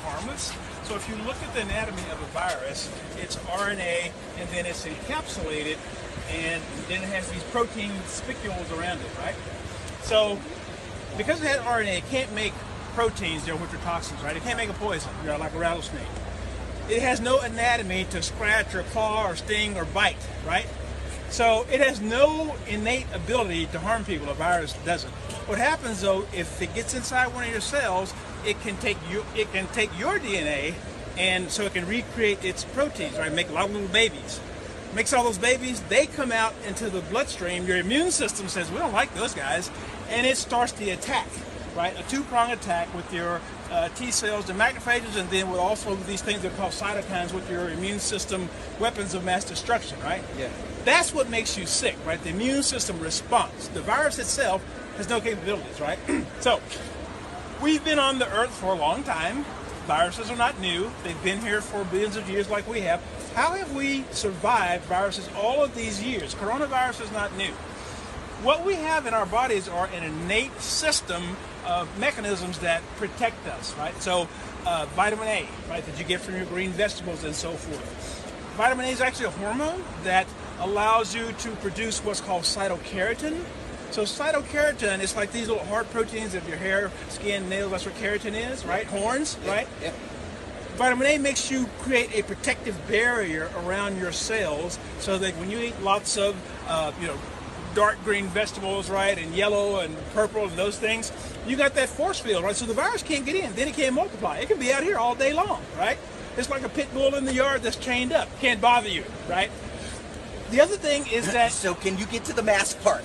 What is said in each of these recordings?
harmless. So if you look at the anatomy of a virus, it's RNA, and then it's encapsulated, and then it has these protein spicules around it, right? So because it has RNA, it can't make proteins, which are toxins, right? It can't make a poison, like a rattlesnake. It has no anatomy to scratch or claw or sting or bite, right? So it has no innate ability to harm people. A virus doesn't. What happens though, if it gets inside one of your cells, it can take your DNA, and so it can recreate its proteins, right? Make a lot of little babies. Makes all those babies, they come out into the bloodstream. Your immune system says, we don't like those guys, and it starts the attack, right? A two-pronged attack with your T cells and macrophages, and then with also these things that are called cytokines with your immune system weapons of mass destruction, right? Yeah. That's what makes you sick, right? The immune system response. The virus itself has no capabilities, right? So, we've been on the earth for a long time. Viruses are not new. They've been here for billions of years like we have. How have we survived viruses all of these years? Coronavirus is not new. What we have in our bodies are an innate system of mechanisms that protect us, right? So vitamin A, right, that you get from your green vegetables and so forth. Vitamin A is actually a hormone that allows you to produce what's called cytokeratin. So cytokeratin is like these little hard proteins of your hair, skin, nails. That's what keratin is, right? Horns, right? Yep. Vitamin A makes you create a protective barrier around your cells so that when you eat lots of, dark green vegetables, right, and yellow and purple and those things, you got that force field, right? So the virus can't get in, then it can't multiply. It can be out here all day long, right? It's like a pit bull in the yard that's chained up. Can't bother you, right? The other thing is that... So can you get to the mask part?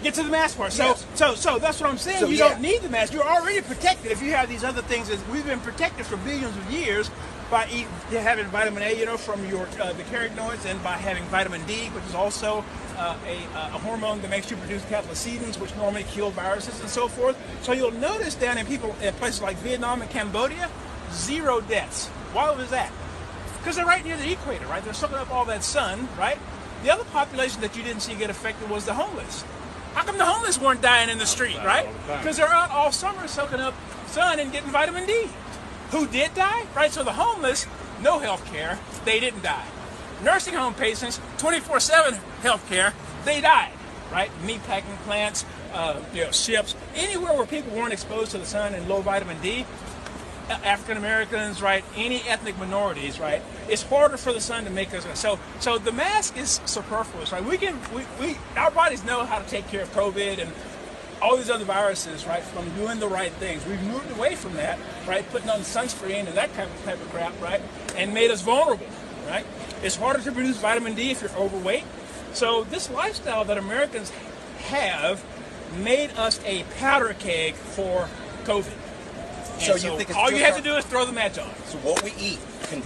Get to the mask part. Yes. So that's what I'm saying. So, you don't need the mask. You're already protected if you have these other things. We've been protected for billions of years by having vitamin A, from your the carotenoids, and by having vitamin D, which is also a hormone that makes you produce cathelicidins, which normally kill viruses and so forth. So you'll notice down in places like Vietnam and Cambodia, 0 deaths. Why was that? Because they're right near the equator, right? They're soaking up all that sun, right? The other population that you didn't see get affected was the homeless. How come the homeless weren't dying in the street, right? Because they're out all summer soaking up sun and getting vitamin D. Who did die, right? So the homeless, no health care, they didn't die. Nursing home patients, 24/7 health care, they died, right? Meatpacking plants, ships, anywhere where people weren't exposed to the sun and low vitamin D, African Americans, right? Any ethnic minorities, right? It's harder for the sun to make us. So the mask is superfluous, right? Our bodies know how to take care of COVID and all these other viruses, right? From doing the right things. We've moved away from that, right? Putting on sunscreen and that type of crap, right? And made us vulnerable, right? It's harder to produce vitamin D if you're overweight. So this lifestyle that Americans have made us a powder keg for COVID. So you think it's all you have to do is throw the match on. So what we eat can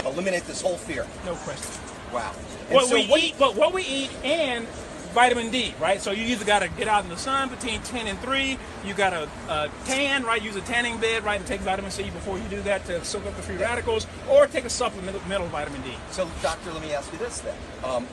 eliminate this whole fear. No question. Wow. What we eat and vitamin D, right? So you either got to get out in the sun between 10 and 3. You got to tan, right? Use a tanning bed, right? And take vitamin C before you do that to soak up the free radicals, or take a supplemental vitamin D. So, doctor, let me ask you this then.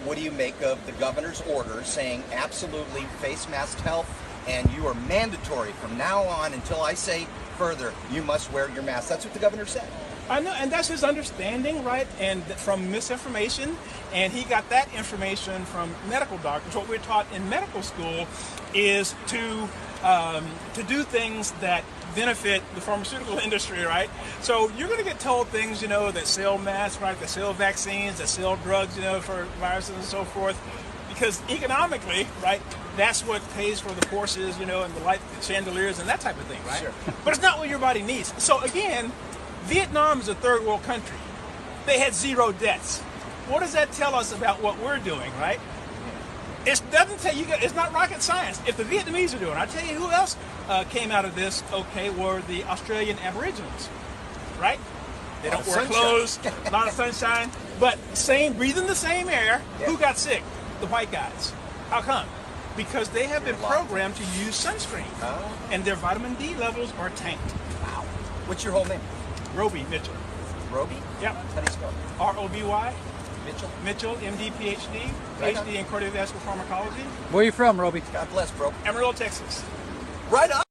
What do you make of the governor's order saying absolutely face mask health, and you are mandatory from now on until I say further, you must wear your mask? That's what the governor said. I know, and that's his understanding, right? And from misinformation, and he got that information from medical doctors. What we're taught in medical school is to do things that benefit the pharmaceutical industry, right? So you're going to get told things, that sell masks, right? That sell vaccines, that sell drugs, for viruses and so forth, because economically, right? That's what pays for the Porsches, and the light chandeliers and that type of thing, right? Sure. But it's not what your body needs. So again, Vietnam is a third world country. They had 0 deaths. What does that tell us about what we're doing, right? It doesn't tell you, it's not rocket science. If the Vietnamese are doing it, I tell you who else came out of this, were the Australian Aborigines, right? They don't wear clothes, a lot of sunshine, but breathing the same air. Yeah. Who got sick? The white guys. How come? Because they have been programmed to use sunscreen, and their vitamin D levels are tanked. Wow. What's your whole name? Roby Mitchell. Roby? Yep. How do you spell it? R-O-B-Y. Mitchell? Mitchell, MD, PhD. Right PhD in cardiovascular pharmacology. Where are you from, Roby? God bless, bro. Amarillo, Texas. Right on.